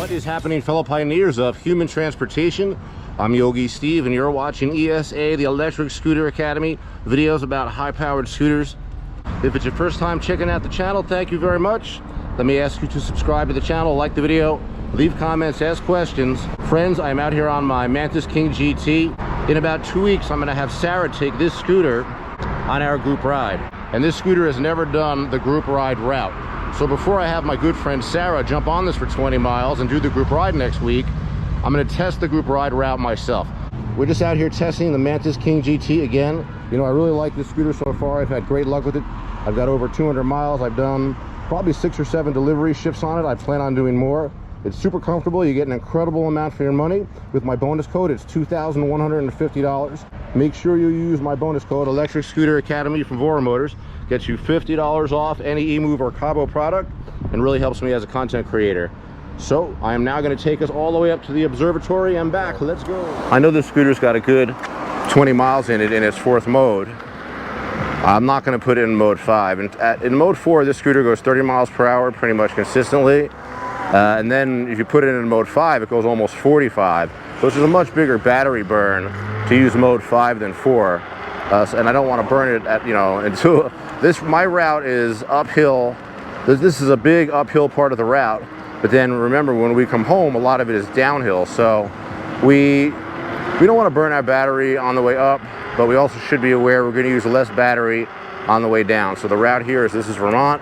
What is happening, fellow pioneers of human transportation? I'm Yogi Steve and you're watching ESA, the Electric Scooter Academy, videos about high-powered scooters. If it's your first time checking out the channel, thank you very much. Let me ask you to subscribe to the channel, like the video, leave comments, ask questions. Friends, I'm out here on my MANTIS King GT. In about 2 weeks, I'm gonna have Sarah take this scooter on our group ride. And this scooter has never done the group ride route. So before I have my good friend Sarah jump on this for 20 miles and do the group ride next week, I'm gonna test the group ride route myself. We're just out here testing the MANTIS King GT again. You know, I really like this scooter so far. I've had great luck with it. I've got over 200 miles. I've done probably 6 or 7 delivery shifts on it. I plan on doing more. It's super comfortable. You get an incredible amount for your money. With my bonus code, it's $2,150. Make sure you use my bonus code, Electric Scooter Academy from Voromotors. Gets you $50 off any EMOVE or KAABO product and really helps me as a content creator. So I am now going to take us all the way up to the observatory and back. Let's go. I know this scooter's got a good 20 miles in it in its 4th mode. I'm not going to put it in mode 5. In mode 4, this scooter goes 30 miles per hour pretty much consistently. And then if you put it in mode 5, it goes almost 45, which is a much bigger battery burn to use mode 5 than 4. And I don't want to burn it at, you know, until this, my route is uphill. This is a big uphill part of the route. But then remember, when we come home, a lot of it is downhill. So we don't want to burn our battery on the way up, but we also should be aware we're going to use less battery on the way down. So the route here is, this is Vermont.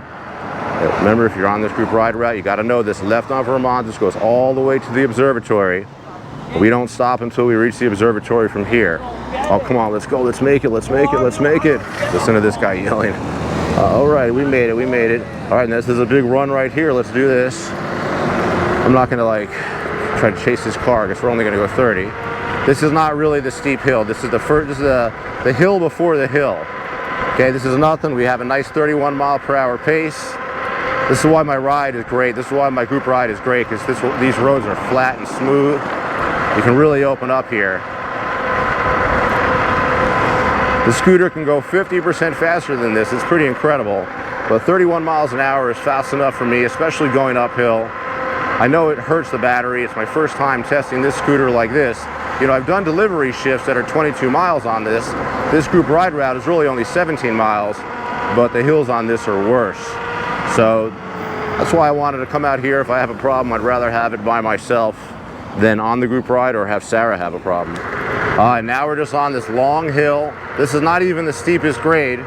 Remember, if you're on this group ride route, you got to know this left on Vermont. This goes all the way to the observatory. We don't stop until we reach the observatory from here. Oh, come on, let's go. Let's make it. Let's make it. Let's make it. Listen to this guy yelling. All right, we made it. We made it. All right, and this is a big run right here. Let's do this. I'm not going to like try to chase this car because we're only going to go 30. This is not really the steep hill. This is the first. This is the hill before the hill. Okay, this is nothing. We have a nice 31 mile per hour pace. This is why my ride is great. This is why my group ride is great, because these roads are flat and smooth. You can really open up here. The scooter can go 50% faster than this. It's pretty incredible. But 31 miles an hour is fast enough for me, especially going uphill. I know it hurts the battery. It's my first time testing this scooter like this. You know, I've done delivery shifts that are 22 miles on this. This group ride route is really only 17 miles, but the hills on this are worse. So that's why I wanted to come out here. If I have a problem, I'd rather have it by myself than on the group ride or have Sarah have a problem. And now we're just on this long hill. This is not even the steepest grade.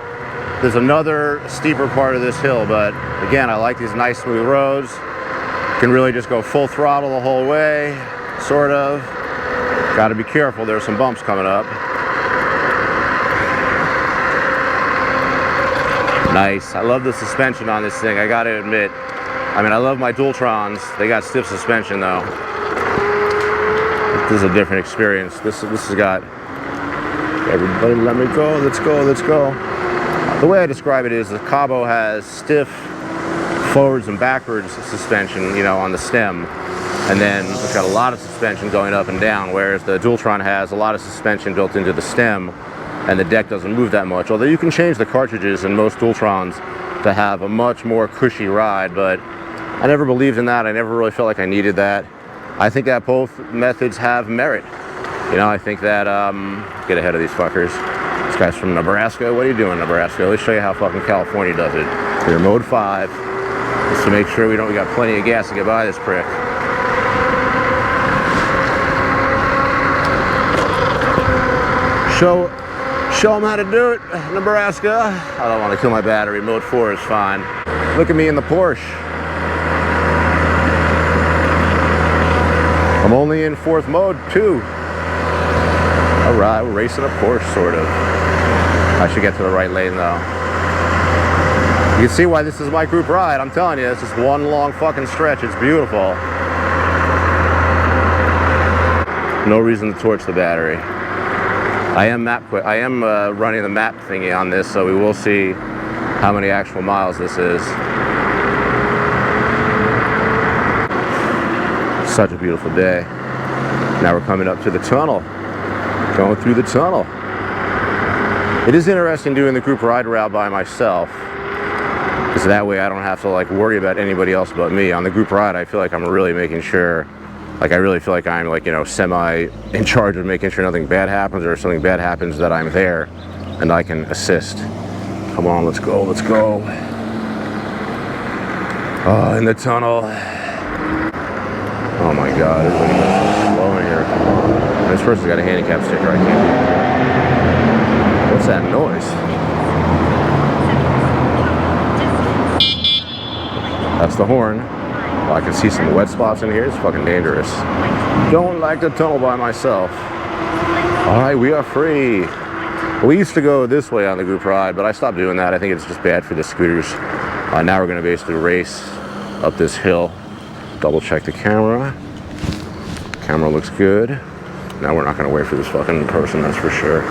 There's another steeper part of this hill, but again, I like these nice smooth roads. You can really just go full throttle the whole way, sort of. Got to be careful, there's some bumps coming up. Nice. I love the suspension on this thing, I gotta admit. I mean, I love my Dualtrons. They got stiff suspension though. This is a different experience. This has got, everybody let me go, let's go, let's go. The way I describe it is the KAABO has stiff forwards and backwards suspension, you know, on the stem. And then it's got a lot of suspension going up and down, whereas the Dualtron has a lot of suspension built into the stem. And the deck doesn't move that much, although you can change the cartridges in most Dualtrons to have a much more cushy ride, but I never believed in that. I never really felt like I needed that. I think that both methods have merit. You know, I think that, get ahead of these fuckers. This guy's from Nebraska. What are you doing, Nebraska? Let me show you how fucking California does it. We're mode 5, just to make sure we got plenty of gas to get by this prick. Show them how to do it, Nebraska. I don't want to kill my battery. Mode 4 is fine. Look at me in the Porsche. I'm only in 4th mode, too. All right, we're racing a Porsche, sort of. I should get to the right lane, though. You can see why this is my group ride. I'm telling you, it's just one long fucking stretch. It's beautiful. No reason to torch the battery. I am running the map thingy on this, so we will see how many actual miles this is. Such a beautiful day. Now we're coming up to the tunnel, going through the tunnel. It is interesting doing the group ride route by myself. because that way I don't have to like worry about anybody else but me. On the group ride, I feel like I'm really making sure, like I really feel like I'm like, you know, semi in charge of making sure nothing bad happens, or if something bad happens that I'm there and I can assist. Come on, let's go, let's go. Oh, in the tunnel. Oh my God, everybody goes so slow in here. Come on. This person's got a handicap sticker, I can't. What's that noise? That's the horn. Well, I can see some wet spots in here. It's fucking dangerous. Don't like the tunnel by myself. All right, we are free. We used to go this way on the group ride, but I stopped doing that. I think it's just bad for the scooters. Now we're gonna basically race up this hill. Double check the camera. Camera looks good. Now we're not gonna wait for this fucking person, that's for sure.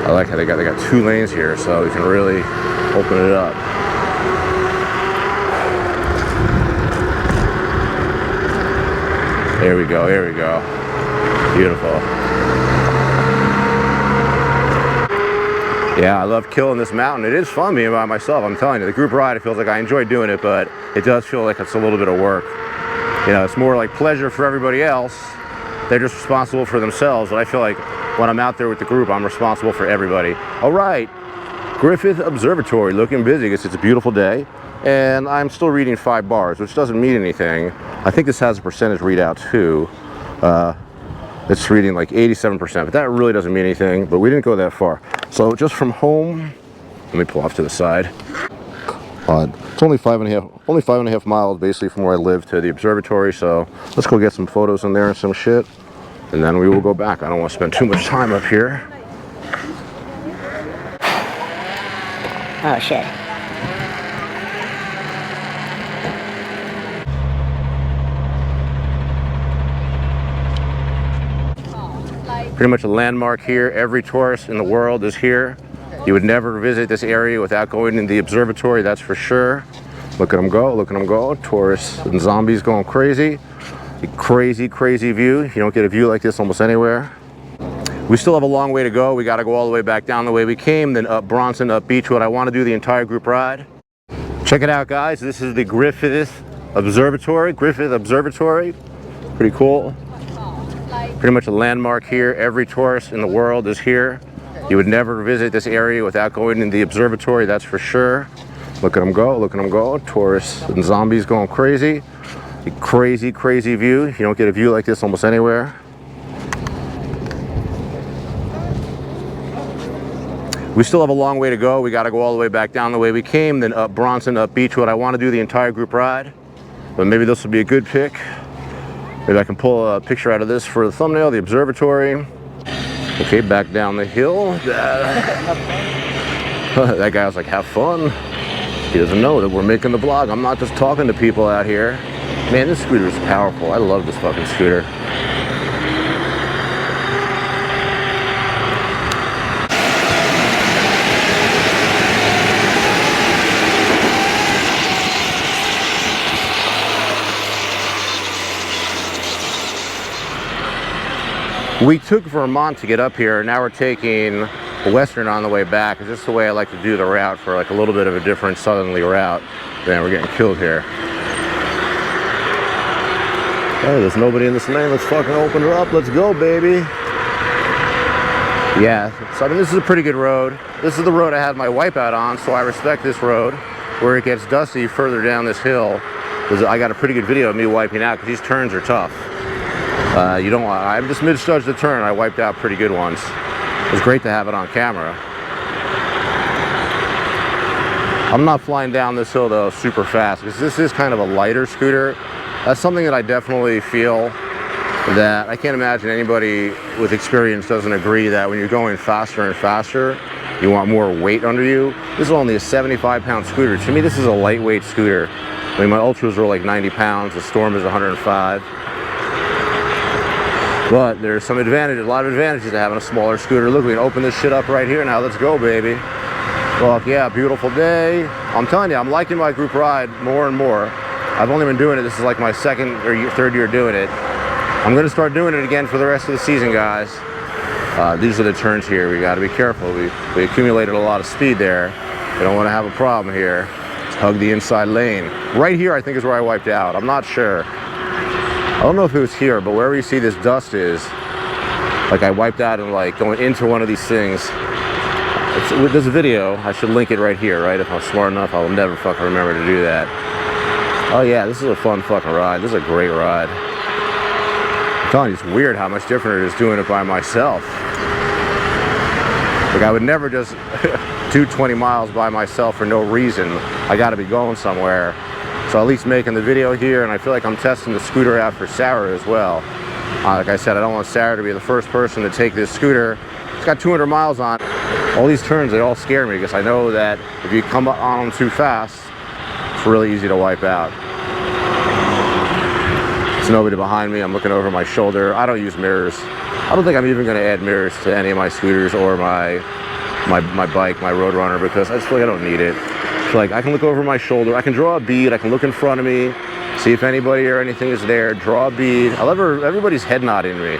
I like how they got 2 lanes here, so we can really open it up. Here we go, here we go. Beautiful. Yeah, I love killing this mountain. It is fun being by myself, I'm telling you. The group ride, it feels like I enjoy doing it, but it does feel like it's a little bit of work. You know, it's more like pleasure for everybody else. They're just responsible for themselves, but I feel like when I'm out there with the group, I'm responsible for everybody. All right, Griffith Observatory, looking busy because it's a beautiful day. And I'm still reading 5 bars, which doesn't mean anything. I think this has a percentage readout too. It's reading like 87%, but that really doesn't mean anything, but we didn't go that far. So just from home, let me pull off to the side. It's only 5.5 miles basically from where I live to the observatory, so let's go get some photos in there and some shit, and then we will go back. I don't want to spend too much time up here. Oh shit. Pretty much a landmark here. Every tourist in the world is here. You would never visit this area without going in the observatory, that's for sure. Look at them go, look at them go. Tourists and zombies going crazy. Crazy, crazy view. You don't get a view like this almost anywhere. We still have a long way to go. We got to go all the way back down the way we came, then up Bronson, up Beechwood. I want to do the entire group ride. Check it out, guys. This is the Griffith Observatory. Griffith Observatory. Pretty cool. Pretty much a landmark here. Every tourist in the world is here. You would never visit this area without going in the observatory, that's for sure. Look at them go, look at them go. Tourists and zombies going crazy. Crazy, crazy view. You don't get a view like this almost anywhere. We still have a long way to go. We got to go all the way back down the way we came, then up Bronson, up Beechwood. I want to do the entire group ride, but maybe this will be a good pick. Maybe I can pull a picture out of this for the thumbnail, the observatory. Okay, back down the hill. That guy was like, have fun. He doesn't know that we're making the vlog. I'm not just talking to people out here. Man, this scooter is powerful. I love this fucking scooter. We took Vermont to get up here, now we're taking Western on the way back. It's just the way I like to do the route, for like a little bit of a different southerly route. Man, we're getting killed here. Hey, there's nobody in this lane. Let's fucking open her up. Let's go, baby. Yeah, so I mean, this is a pretty good road. This is the road I had my wipeout on, so I respect this road. Where it gets dusty further down this hill, because I got a pretty good video of me wiping out, because these turns are tough. You don't want, I just misjudged the turn. I wiped out pretty good ones. It was great to have it on camera. I'm not flying down this hill though super fast, because this is kind of a lighter scooter. That's something that I definitely feel that I can't imagine anybody with experience doesn't agree, that when you're going faster and faster, you want more weight under you. This is only a 75-pound scooter. To me, this is a lightweight scooter. I mean, my Ultras were like 90 pounds. The Storm is 105. But there's some advantages, a lot of advantages to having a smaller scooter. Look, we can open this shit up right here now. Let's go, baby. Well, yeah, beautiful day. I'm telling you, I'm liking my group ride more and more. I've only been doing it, this is like my second or third year doing it. I'm gonna start doing it again for the rest of the season, guys. These are the turns here. We gotta be careful. We accumulated a lot of speed there. You don't want to have a problem here. Let's hug the inside lane. Right here, I think, is where I wiped out. I'm not sure. I don't know if it was here, but wherever you see this dust is, like I wiped out and like going into one of these things. There's a video. I should link it right here, right? If I'm smart enough, I'll never fucking remember to do that. Oh yeah, this is a fun fucking ride. This is a great ride. I'm telling you, it's weird how much different it is doing it by myself. Like I would never just do 20 miles by myself for no reason. I gotta be going somewhere. So at least making the video here, and I feel like I'm testing the scooter out for Sarah as well. Like I said, I don't want Sarah to be the first person to take this scooter. It's got 200 miles on it. All these turns, they all scare me because I know that if you come on them too fast, it's really easy to wipe out. There's nobody behind me. I'm looking over my shoulder. I don't use mirrors. I don't think I'm even going to add mirrors to any of my scooters or my bike, my Roadrunner, because I just feel like I don't need it. So like I can look over my shoulder. I can draw a bead. I can look in front of me, see if anybody or anything is there. Draw a bead. I love everybody's head nodding me.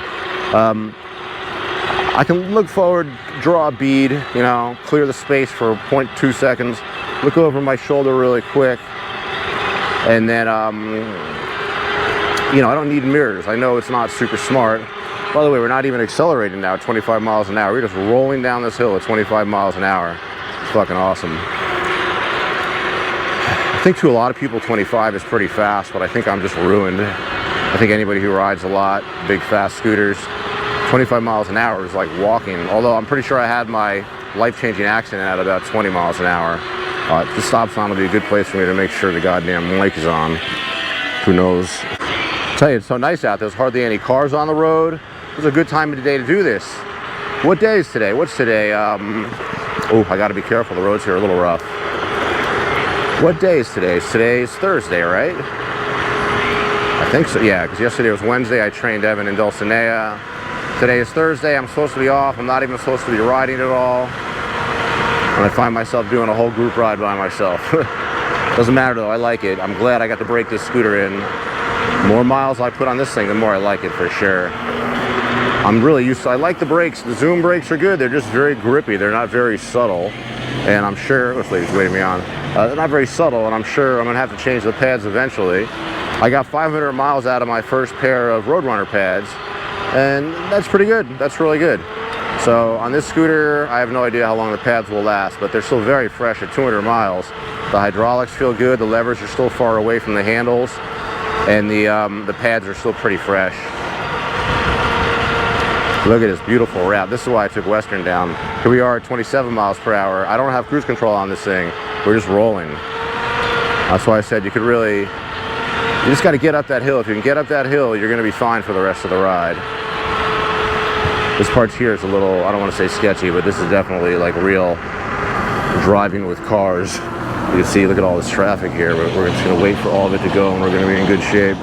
I can look forward, draw a bead, you know, clear the space for 0.2 seconds, look over my shoulder really quick, and then, you know, I don't need mirrors. I know it's not super smart. By the way, we're not even accelerating now at 25 miles an hour. We're just rolling down this hill at 25 miles an hour. It's fucking awesome. I think to a lot of people 25 is pretty fast, but I think I'm just ruined. I think anybody who rides a lot, big fast scooters, 25 miles an hour is like walking, although I'm pretty sure I had my life-changing accident at about 20 miles an hour. The stop sign will be a good place for me to make sure the goddamn mic is on. Who knows? I'll tell you, it's so nice out. There's hardly any cars on the road. It's a good time of the day to do this. What day is today? What's today? Oh, I gotta be careful. The roads here are a little rough. What day is today? Today's Thursday, right? I think so, yeah, because yesterday was Wednesday. I trained Evan in Dulcinea. Today is Thursday. I'm supposed to be off. I'm not even supposed to be riding at all. And I find myself doing a whole group ride by myself. Doesn't matter though, I like it. I'm glad I got to break this scooter in. The more miles I put on this thing, the more I like it for sure. I'm really used to, I like the brakes. The Zoom brakes are good. They're just very grippy. They're not very subtle. And I'm sure, this lady's waiting me on. They're not very subtle, and I'm sure I'm gonna have to change the pads eventually. I got 500 miles out of my first pair of Roadrunner pads. And that's pretty good. That's really good. So on this scooter, I have no idea how long the pads will last, but they're still very fresh at 200 miles. The hydraulics feel good. The levers are still far away from the handles, and the pads are still pretty fresh. Look at this beautiful route. This is why I took Western down. Here we are at 27 miles per hour. I don't have cruise control on this thing. We're just rolling. That's why I said you just got to get up that hill. If you can get up that hill, you're going to be fine for the rest of the ride. This part here is a little, I don't want to say sketchy, but this is definitely like real driving with cars. You can see, look at all this traffic here. We're just going to wait for all of it to go, and we're going to be in good shape.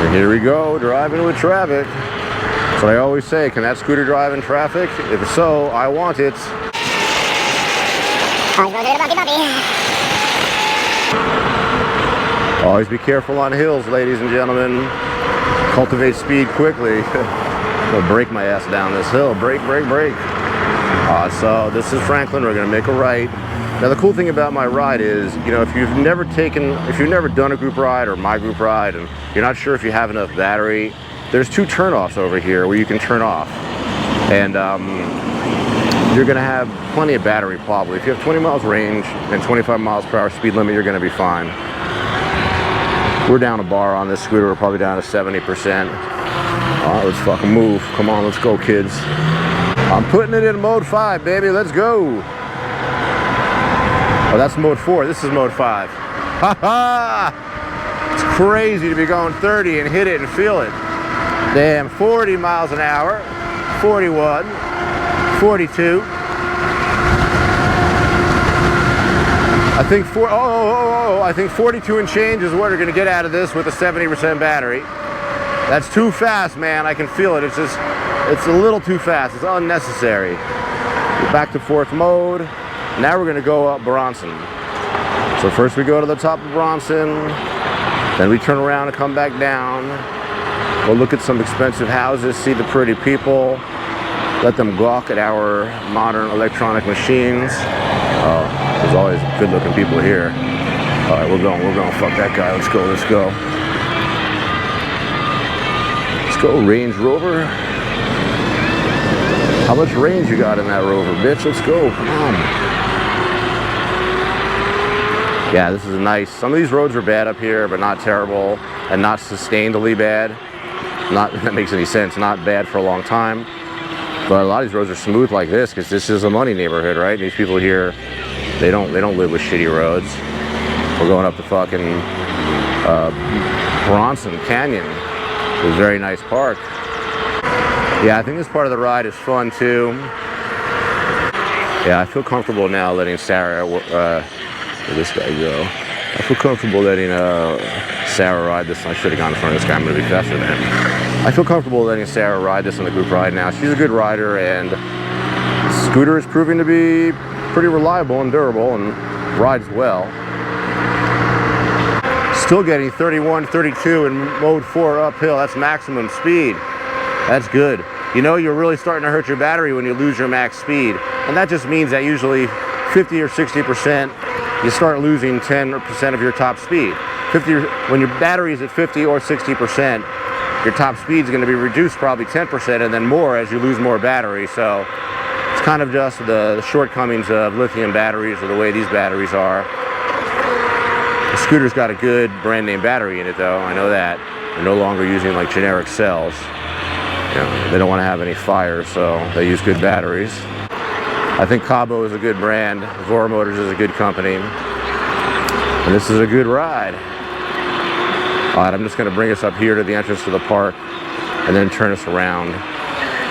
And here we go, driving with traffic. That's what I always say. Can that scooter drive in traffic? If so, I want it. Always be careful on hills, ladies and gentlemen. Cultivate speed quickly. I'll break my ass down this hill. Brake, brake, brake. So this is Franklin. We're gonna make a right. Now the cool thing about my ride is, you know, if you've never done a group ride or my group ride, and you're not sure if you have enough battery, there's 2 turnoffs over here where you can turn off, and you're gonna have plenty of battery probably. If you have 20 miles range and 25 miles per hour speed limit, you're gonna be fine. We're down a bar on this scooter. We're probably down to 70%. All right, let's fucking move. Come on, let's go, kids. I'm putting it in mode 5, baby. Let's go. Oh, that's mode 4. This is mode 5. Ha ha! It's crazy to be going 30 and hit it and feel it. Damn, 40 miles an hour. 41. 42. I think I think 42 and change is what we're gonna get out of this with a 70% battery. That's too fast, man. I can feel it. It's a little too fast. It's unnecessary. Back to 4th mode. Now we're gonna go up Bronson. So first we go to the top of Bronson, then we turn around and come back down. We'll look at some expensive houses, see the pretty people. let them gawk at our modern electronic machines. There's always good-looking people here. All right, we're going. Fuck that guy. Let's go. Let's go. Let's go, Range Rover. How much range you got in that Rover, bitch? Let's go. Come on. Yeah, this is nice. Some of these roads are bad up here, but not terrible and not sustainably bad. Not if that makes any sense. Not bad for a long time. But a lot of these roads are smooth like this because this is a money neighborhood, right? These people here, they don't live with shitty roads. We're going up to fucking Bronson Canyon. It's a very nice park. Yeah, I think this part of the ride is fun too. Yeah, I feel comfortable now letting Sarah, where'd this guy go? I feel comfortable letting Sarah ride this. I should have gone in front of this guy. I'm going to be faster than him. I feel comfortable letting Sarah ride this on the group ride now. She's a good rider, and the scooter is proving to be pretty reliable and durable and rides well. Still getting 31, 32 in mode 4 uphill. That's maximum speed. That's good. You know, you're really starting to hurt your battery when you lose your max speed. And that just means that usually 50 or 60%, you start losing 10% of your top speed. When your battery is at 50 or 60%, your top speed is going to be reduced probably 10% and then more as you lose more battery. So it's kind of just the shortcomings of lithium batteries or the way these batteries are. The scooter's got a good brand name battery in it though, I know that. They're no longer using like generic cells. You know, they don't want to have any fire, so they use good batteries. I think KAABO is a good brand. Voromotors is a good company. And this is a good ride. All right, I'm just going to bring us up here to the entrance to the park and then turn us around.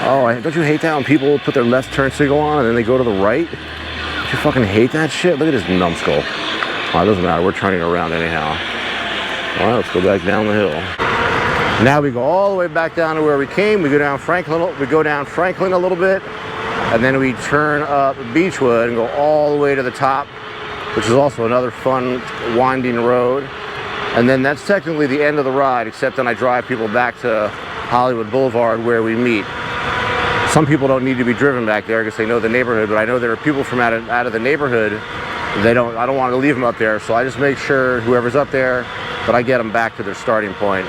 Oh, don't you hate that when people put their left turn signal on and then they go to the right? Don't you fucking hate that shit? Look at this numbskull. Oh, it doesn't matter. We're turning around anyhow. All right, let's go back down the hill. Now we go all the way back down to where we came. We go down Franklin a little bit, and then we turn up Beechwood and go all the way to the top, which is also another fun winding road. And then that's technically the end of the ride, except then I drive people back to Hollywood Boulevard where we meet. Some people don't need to be driven back there because they know the neighborhood, but I know there are people from out of the neighborhood. I don't want to leave them up there, so I just make sure whoever's up there that I get them back to their starting point.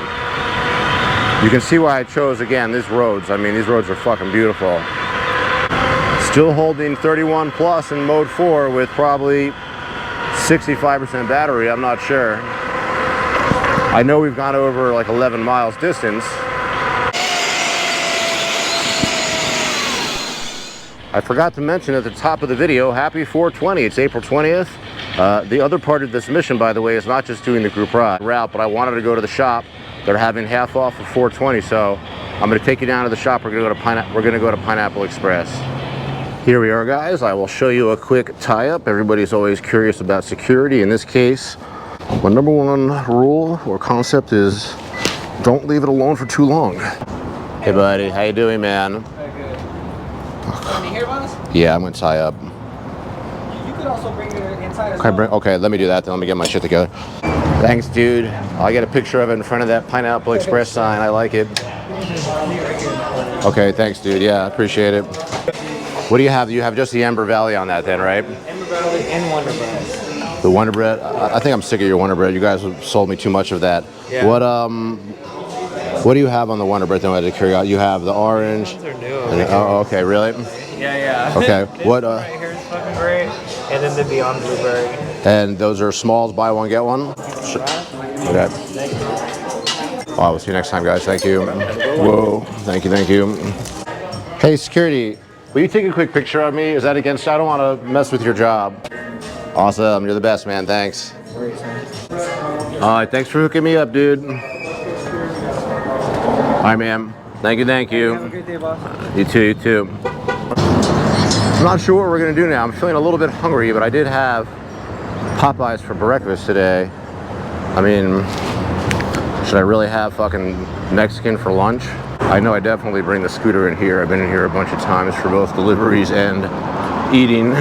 You can see why I chose, again, these roads. I mean, these roads are fucking beautiful. Still holding 31 plus in mode 4 with probably 65% battery, I'm not sure. I know we've gone over like 11 miles distance. I forgot to mention at the top of the video, happy 420, it's April 20th. The other part of this mission, by the way, is not just doing the group route, but I wanted to go to the shop. They're having half off of 420, so I'm going to take you down to the shop. We're going to go to Pineapple Express. Here we are, guys. I will show you a quick tie-up. Everybody's always curious about security. In this case, my number one rule or concept is don't leave it alone for too long. Hey, buddy. How you doing, man? Very good. Can you hear about us? Yeah, I'm going to tie up. You could also bring it inside as well. Okay, let me do that then. Let me get my shit together. Thanks, dude. I'll get a picture of it in front of that Pineapple Express sign. I like it. Okay, thanks, dude. Yeah, appreciate it. What do you have? You have just the Ember Valley on that then, right? Ember Valley and Wonder Bread. The Wonder Bread? I think I'm sick of your Wonder Bread. You guys have sold me too much of that. Yeah. What do you have on the Wonder Bread then? Out of curiosity? You have the orange. Those are new. Oh, okay, really? Yeah. Okay. What? Right here is fucking great. And then the Beyond Blueberry. And those are smalls, buy one, get one? Sure. Okay. Oh, we'll see you next time, guys. Thank you. Whoa. Thank you. Hey, security. Will you take a quick picture of me? Is that against? I don't want to mess with your job. Awesome. You're the best, man. Thanks. All right. Thanks for hooking me up, dude. All right, ma'am. Thank you. Have a great day, boss. You too. I'm not sure what we're going to do now. I'm feeling a little bit hungry, but I did have Popeyes for breakfast today. I mean, should I really have fucking Mexican for lunch? I know I definitely bring the scooter in here. I've been in here a bunch of times for both deliveries and eating.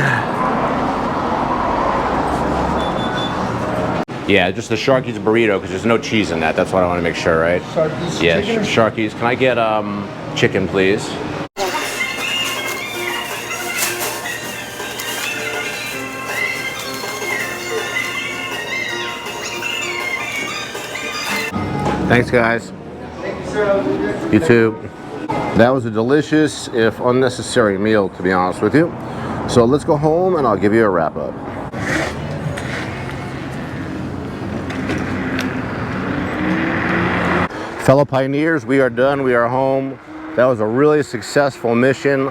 Yeah, just the Sharky's burrito because there's no cheese in that. That's what I want to make sure, right? Sharky's yeah, chicken? Sharky's. Can I get chicken, please? Thanks, guys. You too. That was a delicious, if unnecessary, meal, to be honest with you. So let's go home and I'll give you a wrap up. Fellow pioneers, we are done. We are home. That was a really successful mission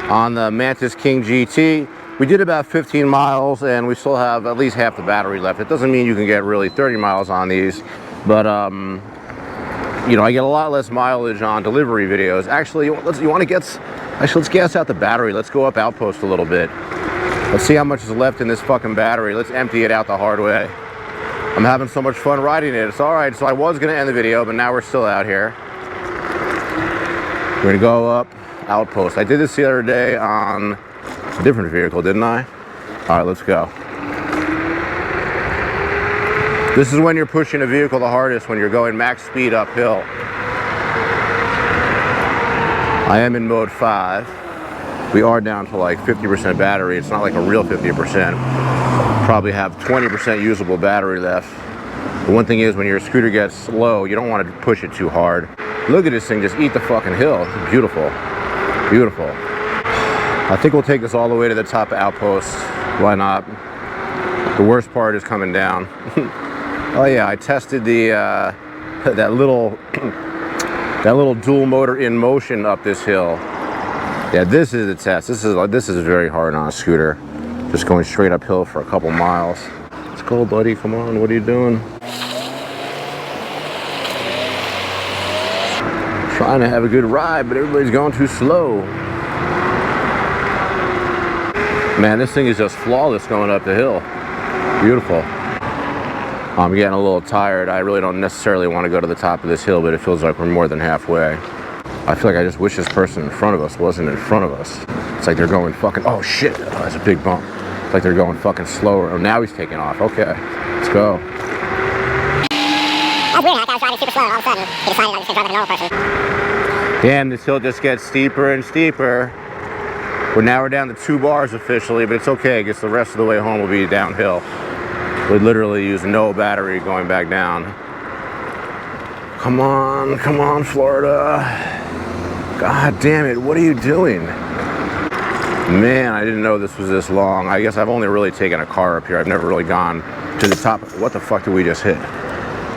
on the MANTIS King GT. We did about 15 miles and we still have at least half the battery left. It doesn't mean you can get really 30 miles on these, but you know, I get a lot less mileage on delivery videos. Actually, let's gas out the battery. Let's go up outpost a little bit. Let's see how much is left in this fucking battery. Let's empty it out the hard way. I'm having so much fun riding it. It's all right. So I was gonna end the video, but now we're still out here. We're gonna go up outpost. I did this the other day on a different vehicle, didn't I? All right, let's go. This is when you're pushing a vehicle the hardest, when you're going max speed uphill. I am in mode 5. We are down to like 50% battery. It's not like a real 50%. Probably have 20% usable battery left. The one thing is, when your scooter gets slow, you don't want to push it too hard. Look at this thing just eat the fucking hill. It's beautiful. Beautiful. I think we'll take this all the way to the top of outpost. Why not? The worst part is coming down. Oh yeah, I tested the that little dual motor in motion up this hill. Yeah, this is a test. This is very hard on a scooter. Just going straight uphill for a couple miles. Let's go, buddy. Come on. What are you doing? Trying to have a good ride, but everybody's going too slow. Man, this thing is just flawless going up the hill. Beautiful. I'm getting a little tired. I really don't necessarily want to go to the top of this hill, but it feels like we're more than halfway. I feel like I just wish this person in front of us wasn't in front of us. It's like they're going fucking, oh shit, oh, that's a big bump. It's like they're going fucking slower. Oh, now he's taking off. Okay, let's go. That's weird, like I was driving super slow and all of a sudden he decided I was going to drive like a normal person. Damn, this hill just gets steeper and steeper. We're down to 2 bars officially, but it's okay because the rest of the way home will be downhill. We literally use no battery going back down. Come on, Florida. God damn it, what are you doing? Man, I didn't know this was this long. I guess I've only really taken a car up here. I've never really gone to the top. What the fuck did we just hit?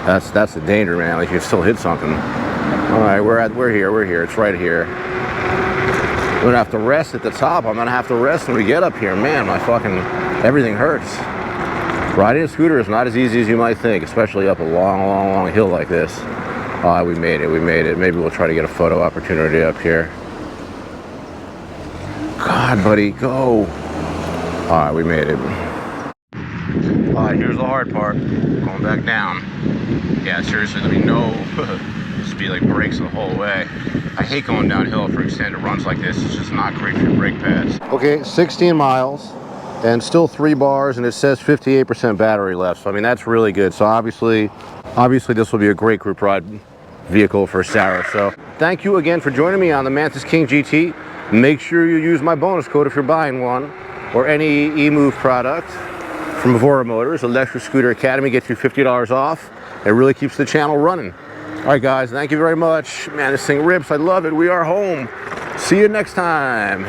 That's the danger, man. Like, you still hit something. All right, we're here. It's right here. I'm gonna have to rest at the top. I'm gonna have to rest when we get up here. Man, my fucking, everything hurts. Riding a scooter is not as easy as you might think, especially up a long hill like this. We made it. Maybe we'll try to get a photo opportunity up here. God, buddy, go. All right, we made it. All right, here's the hard part. Going back down. Yeah, seriously, there'll be no speed like brakes the whole way. I hate going downhill for extended runs like this. It's just not great for your brake pads. Okay, 16 miles and still 3 bars, and it says 58% battery left. So I mean, that's really good. So obviously this will be a great group ride vehicle for Sarah. So thank you again for joining me on the MANTIS King GT. Make sure you use my bonus code if you're buying one, or any EMOVE product from Voromotors. Electric Scooter Academy gets you $50 off. It really keeps the channel running. All right, guys, thank you very much. Man, this thing rips. I love it. We are home. See you next time.